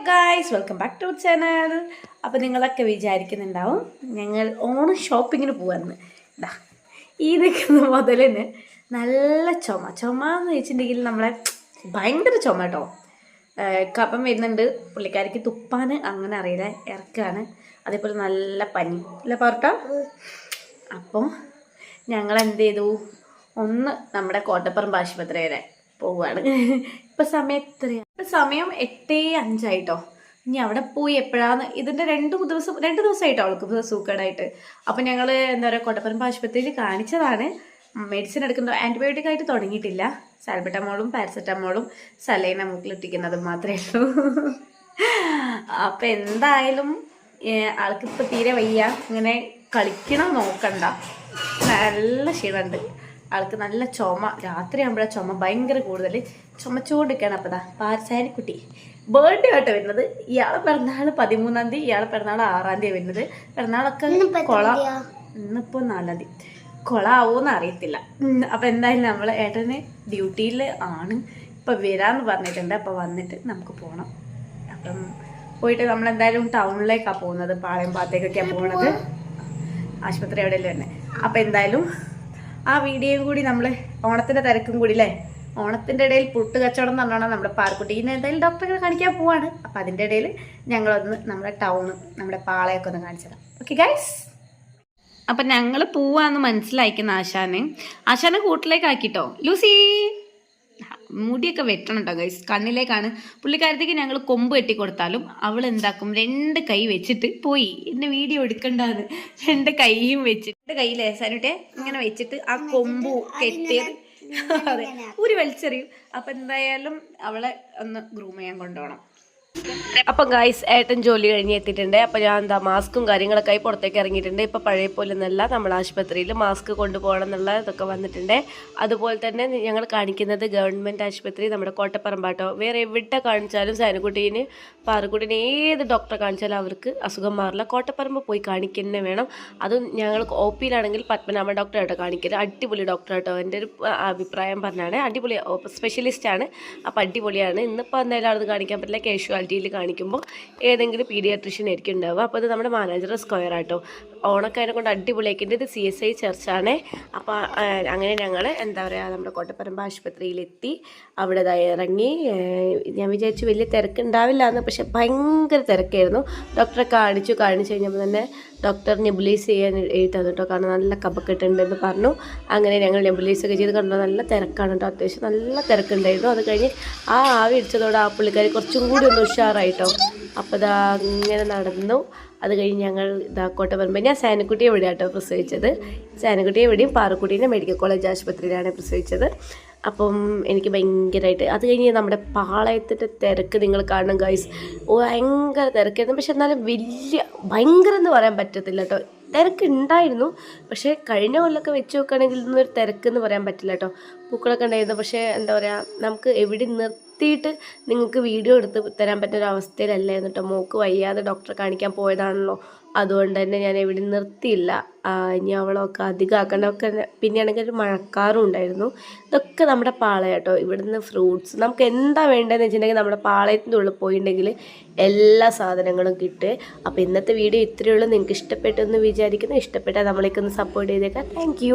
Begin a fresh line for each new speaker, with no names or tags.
Guys welcome back to channel. അപ്പോൾ നിങ്ങളൊക്കെ വിചാരിക്കുന്നുണ്ടാവും ഞങ്ങൾ ഓണം ഷോപ്പിങ്ങിന് പോകാമെന്ന്. ഇതാ ഈ നിൽക്കുന്ന മുതൽ തന്നെ നല്ല ചുമ എന്ന് വെച്ചിട്ടുണ്ടെങ്കിൽ നമ്മളെ ഭയങ്കര ചുമ കേട്ടോ. കഫം വരുന്നുണ്ട്, പുള്ളിക്കാരിക്ക് തുപ്പാൻ അങ്ങനെ അറിയില്ല, ഇറക്കാണ്. അതേപോലെ നല്ല പനി അല്ല പറട്ടോ. അപ്പോൾ ഞങ്ങൾ എന്ത് ചെയ്തു, ഒന്ന് നമ്മുടെ കോട്ടപ്പറമ്പ് ആശുപത്രി വരെ പോവുകയാണ്. ഇപ്പം സമയം 8:05 ഇനി അവിടെ പോയി എപ്പോഴാന്ന് ഇതിൻ്റെ രണ്ട് ദിവസമായിട്ടോ അവൾക്ക് സൂക്കേടായിട്ട്. അപ്പം ഞങ്ങൾ എന്താ പറയുക കോട്ടപ്പറമ്പ് ആശുപത്രിയിൽ കാണിച്ചതാണ്. മെഡിസിൻ എടുക്കുന്നത് ആൻറ്റിബയോട്ടിക് ആയിട്ട് തുടങ്ങിയിട്ടില്ല. സാൽബറ്റമോളും പാരസെറ്റമോളും സലൈന മൂക്കിലിട്ടിക്കുന്നത് മാത്രമേ ഉള്ളൂ. അപ്പം എന്തായാലും ആൾക്കിപ്പോൾ തീരെ വയ്യ, ഇങ്ങനെ കളിക്കണം നോക്കണ്ട, നല്ല ക്ഷീണമുണ്ട് ആൾക്ക്, നല്ല ചുമ. രാത്രി ആകുമ്പോഴാണ് ചുമ ഭയങ്കര കൂടുതൽ, ചുമച്ചുകൊണ്ടിരിക്കുകയാണ്. അപ്പോൾ പാരസാനിക്കുട്ടി ബർത്ത്ഡേ ആയിട്ട് വരുന്നത്. ഇയാളെ പിറന്നാൾ 13-ാം തീയതി, ഇയാളെ പിറന്നാൾ 6-ാം തീയതി വരുന്നത്. പിറന്നാളൊക്കെ ഇന്നിപ്പോൾ 4-ാം തീയതി കൊളാവോന്ന് അറിയത്തില്ല. അപ്പം എന്തായാലും നമ്മൾ ഏട്ടന് ഡ്യൂട്ടിയിൽ ആണ്, ഇപ്പം വരാമെന്ന് പറഞ്ഞിട്ടുണ്ട്. അപ്പോൾ വന്നിട്ട് നമുക്ക് പോകണം. അപ്പം പോയിട്ട് നമ്മളെന്തായാലും ടൗണിലേക്കാണ് പോകുന്നത്, പാളയം ഭാഗത്തേക്കൊക്കെയാണ് പോകുന്നത്, ആശുപത്രി എവിടെയല്ലേ തന്നെ. അപ്പം എന്തായാലും ആ വീഡിയോയും കൂടി നമ്മൾ ഓണത്തിൻ്റെ തിരക്കും കൂടി അല്ലേ, ഓണത്തിൻ്റെ ഇടയിൽ പുട്ട് കച്ചവടം എന്ന് പറഞ്ഞാൽ നമ്മുടെ പാർക്കുട്ടീനെ എന്തായാലും ഡോക്ടറെ കാണിക്കാൻ പോവാണ്. അപ്പം അതിൻ്റെ ഇടയിൽ ഞങ്ങളൊന്ന് നമ്മുടെ ടൗണ്, നമ്മുടെ പാളയൊക്കെ ഒന്ന് കാണിച്ചതാണ്. ഓക്കെ ഗൈസ്, അപ്പം ഞങ്ങൾ പോവാന്ന് മനസ്സിലാക്കുന്ന ആശാനെ കൂട്ടിലേക്ക് ആക്കിട്ടോ. ലൂസി മുടിയൊക്കെ വെട്ടണം കേട്ടോ ഗൈസ്, കണ്ണിലേക്കാണ്. പുള്ളിക്കാരത്തേക്ക് ഞങ്ങൾ കൊമ്പ് കെട്ടിക്കൊടുത്താലും അവൾ എന്താക്കും, 2 കൈ വെച്ചിട്ട് പോയി. എന്നെ വീഡിയോ എടുക്കണ്ടാന്ന് 2 കൈയും വെച്ചിട്ട്, കയ്യിലെ സനുട്ടെ ഇങ്ങനെ വെച്ചിട്ട് ആ കൊമ്പു കെട്ടിയത് അതെ ഊരി വലിച്ചെറിയും. അപ്പം എന്തായാലും അവളെ ഒന്ന് ഗ്രൂം ചെയ്യാൻ കൊണ്ടുപോകണം. അപ്പം ഗൈസ് ഏട്ടൻ ജോലി കഴിഞ്ഞ് എത്തിയിട്ടുണ്ട്. അപ്പം ഞാൻ എന്താ മാസ്കും കാര്യങ്ങളൊക്കെ ആയി പുറത്തേക്ക് ഇറങ്ങിയിട്ടുണ്ട്. ഇപ്പം പഴയ പോലെ ഒന്നല്ല, നമ്മുടെ ആശുപത്രിയിൽ മാസ്ക് കൊണ്ടുപോകണം എന്നുള്ള ഇതൊക്കെ വന്നിട്ടുണ്ട്. അതുപോലെ തന്നെ ഞങ്ങൾ കാണിക്കുന്നത് ഗവൺമെൻറ് ആശുപത്രി, നമ്മുടെ കോട്ടപ്പറമ്പാട്ടോ. വേറെ എവിടെ കാണിച്ചാലും സൈനക്കുട്ടീന് പാറക്കുട്ടീന് ഏത് ഡോക്ടറെ കാണിച്ചാലും അവർക്ക് അസുഖം മാറില്ല, കോട്ടപ്പറമ്പ് പോയി കാണിക്കുന്നേ വേണം. അതും ഞങ്ങൾ OP-യിലാണെങ്കിൽ പത്മനാഭ ഡോക്ടറായിട്ടോ കാണിക്കരുത്, അടിപൊളി ഡോക്ടറായിട്ടോ. എൻ്റെ ഒരു അഭിപ്രായം പറഞ്ഞാണ്, അടിപൊളി സ്പെഷ്യലിസ്റ്റാണ്. അപ്പം അടിപൊളിയാണ്. ഇന്നിപ്പോൾ എന്തായാലും അത് കാണിക്കാൻ പറ്റില്ല, കാഷ്വാലിറ്റിയിൽ കാണിക്കുമ്പോൾ ഏതെങ്കിലും പീഡിയാട്രിഷ്യൻ ആയിരിക്കും ഉണ്ടാവുക. അപ്പോൾ അത് നമ്മുടെ മാനേജർ സ്ക്വയർ ആട്ടോ. ഓണക്കാരെ കൊണ്ട് അടിപൊളിയാക്കിയിട്ട് ഇത് CSI ചർച്ചാണ്. അപ്പോൾ അങ്ങനെ ഞങ്ങൾ എന്താ പറയുക നമ്മുടെ കോട്ടപ്പറമ്പ് ആശുപത്രിയിലെത്തി. അവിടെ ഇറങ്ങി. ഞാൻ വിചാരിച്ചു വലിയ തിരക്കുണ്ടാവില്ല എന്ന്, പക്ഷെ ഭയങ്കര തിരക്കായിരുന്നു. ഡോക്ടറെ കാണിച്ചു കഴിഞ്ഞപ്പോൾ തന്നെ ഡോക്ടർ നെബുലൈസ് ചെയ്യാൻ എഴുതി തന്നിട്ടോ, കാരണം നല്ല കഫക്കെട്ടുണ്ടെന്ന് പറഞ്ഞു. അങ്ങനെ ഞങ്ങൾ നെബുലൈസൊക്കെ ചെയ്ത് കണ്ടോ, നല്ല തിരക്കാണ് കേട്ടോ, അത്യാവശ്യം നല്ല തിരക്കുണ്ടായിരുന്നു. അത് കഴിഞ്ഞ് ആ ആവി ഇടിച്ചതോടെ ആ പുള്ളിക്കാരി കുറച്ചും കൂടി ഒന്ന് ഉഷാറായിട്ടോ. അപ്പോൾ ഇതാ ഇങ്ങനെ നടന്നു. അത് കഴിഞ്ഞ് ഞങ്ങൾ കോട്ടപ്പറമ്പ്, ഞാൻ സേനക്കുട്ടിയെ എവിടെയാട്ടോ പ്രസവിച്ചത്, സേനക്കുട്ടിയെ എവിടെയും പാറക്കുട്ടീനെ മെഡിക്കൽ കോളേജ് ആശുപത്രിയിലാണ് പ്രസവിച്ചത്. അപ്പം എനിക്ക് ഭയങ്കരമായിട്ട്, അത് കഴിഞ്ഞ് നമ്മുടെ പാളയത്തിൻ്റെ തിരക്ക് നിങ്ങൾ കാണണം ഗൈസ്, ഭയങ്കര തിരക്കായിരുന്നു. പക്ഷെ എന്നാലും ഭയങ്കര എന്ന് പറയാൻ പറ്റത്തില്ല കേട്ടോ, തിരക്കുണ്ടായിരുന്നു. പക്ഷേ കഴിഞ്ഞ കൊല്ലമൊക്കെ വെച്ച് നോക്കുകയാണെങ്കിൽ ഇന്നൊരു തിരക്കെന്ന് പറയാൻ പറ്റില്ല കേട്ടോ. പൂക്കളൊക്കെ ഉണ്ടായിരുന്നു. പക്ഷേ എന്താ പറയുക, നമുക്ക് എവിടെ നിർത്തിയിട്ട് നിങ്ങൾക്ക് വീഡിയോ എടുത്ത് തരാൻ പറ്റുന്ന ഒരു അവസ്ഥയിലല്ലായിരുന്നു കേട്ടോ. മോൾക്ക് വയ്യാതെ ഡോക്ടറെ കാണിക്കാൻ പോയതാണല്ലോ, അതുകൊണ്ട് തന്നെ ഞാൻ എവിടെ നിർത്തിയില്ല. ഇനി അവളൊക്കെ അധികം ആക്കണ്ടൊക്കെ. പിന്നെയാണെങ്കിൽ ഒരു മഴക്കാറും ഉണ്ടായിരുന്നു. ഇതൊക്കെ നമ്മുടെ പാളയം കേട്ടോ. ഇവിടുന്ന് ഫ്രൂട്ട്സ് നമുക്ക് എന്താ വേണ്ടതെന്ന് വെച്ചിട്ടുണ്ടെങ്കിൽ നമ്മുടെ പാളയത്തിൻ്റെ ഉള്ളിൽ പോയിട്ടുണ്ടെങ്കിൽ എല്ലാ സാധനങ്ങളും കിട്ടും. അപ്പോൾ ഇന്നത്തെ വീഡിയോ ഇത്രയേ ഉള്ളൂ. നിങ്ങൾക്ക് ഇഷ്ടപ്പെട്ടെന്ന് വിചാരിക്കുന്നു. ഇഷ്ടപ്പെട്ടാൽ നമ്മളേക്കൊന്ന് സപ്പോർട്ട് ചെയ്തേക്കാം. താങ്ക്